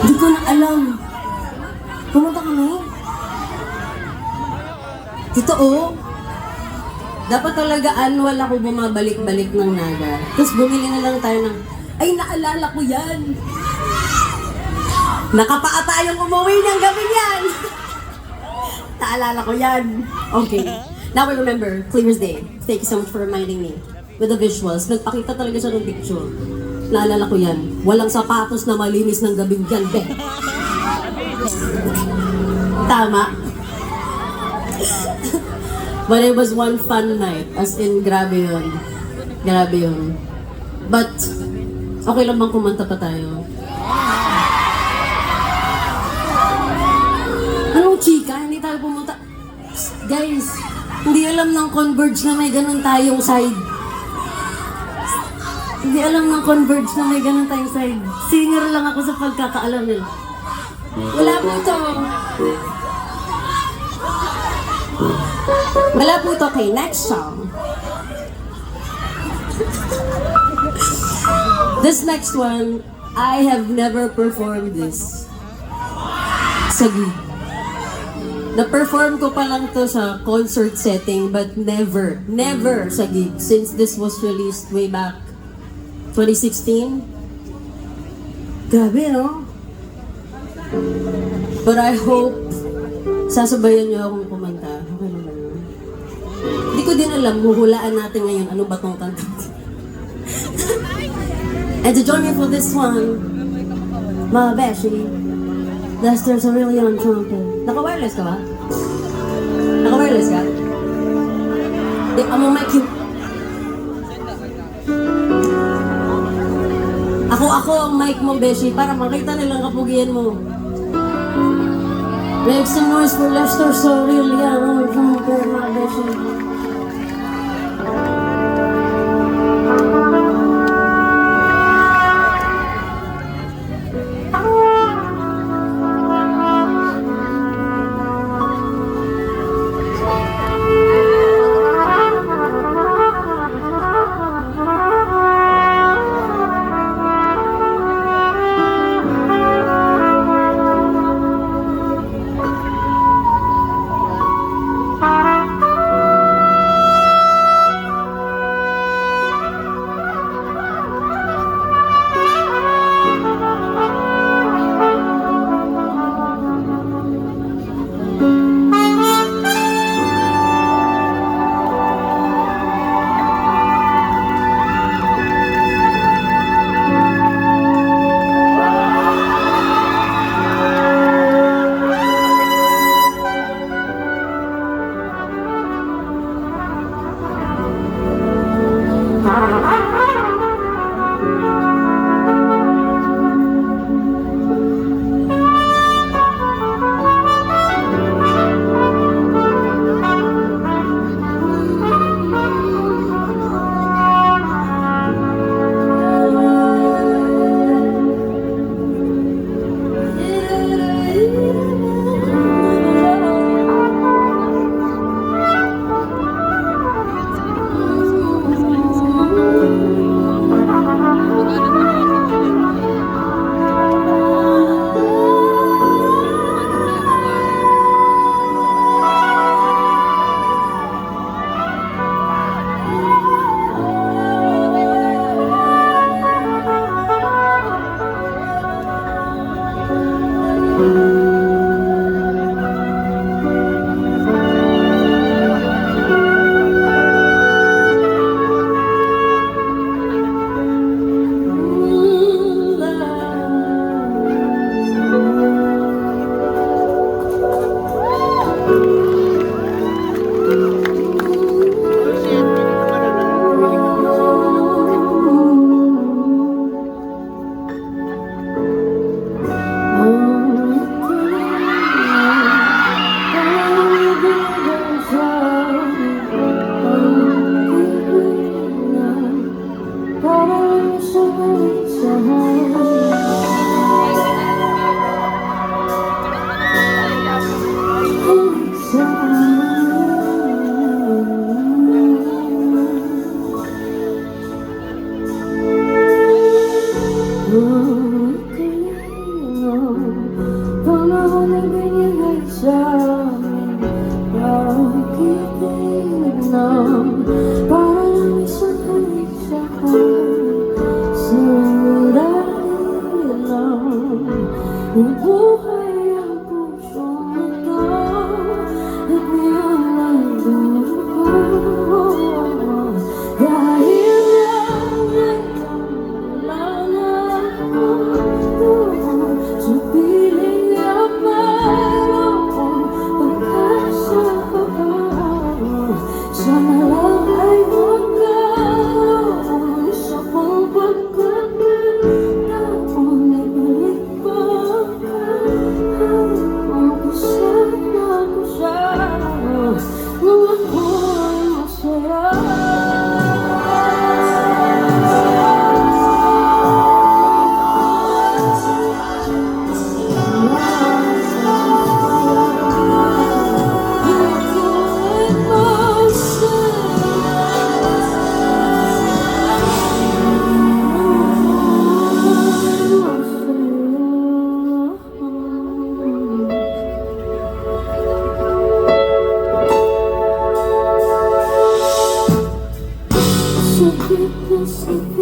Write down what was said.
Hindi ko na alam. Pumunta kami? Totoo? Dapat talaga annual ako bumabalik-balik ng Naga. Tapos bumili na lang tayo ng, ay naalala ko yan! Nakapaa tayong umuwi ng gabi yan! Naalala ko yan! Okay. Now I remember, clear as day. Thank you so much for reminding me. With the visuals, nagpakita talaga siya ng picture. Naalala ko yan. Walang sapatos na malinis ng gabing yan, be. Tama. But it was one fun night. As in, grabe yun. Grabe yun. But, okay lang bang kumanta pa tayo? Anong chika? Hindi tayo pumunta. Guys, hindi alam ng Converge na may ganun tayong side. Hindi alam ng Converge na may ganun tayong side. Singer lang ako sa pagkakaalam nila. Wala po ito. Wala po ito. Okay, next song. This next one, I have never performed this. Sa gig. Na-perform ko pa lang to sa concert setting, but never sa gig. Since this was released way back 2016. Grabe, no? But I hope sasabayan niyo akong kumanta. Okay naman. Hindi ko din alam, huhulaan natin ngayon ano ba tong kanta. And to join me for this one, mga beshi, Lester's a really on trumpet. Naka-wireless ka ba? Naka-wireless ka? Di, among mic yung... Ako ang mic mo, beshi, para makita nilang kapugian mo. Make some noise for Lester, so really on trumpet, mga beshi. panahon na binigay sa'min. Parang kikilig ng parang isang kalisahan. Sandali lang, nabuhay ang pusong ito at ngayon ay dugo. Dahil lang ngayon wala na ako sa piling na mayroong pag-asa pa ba. Sana lang ay magkaroon isa pang pagkakataon na balik pa ka habang kasama ko siya nung ako'y masaya. Sakit na sakit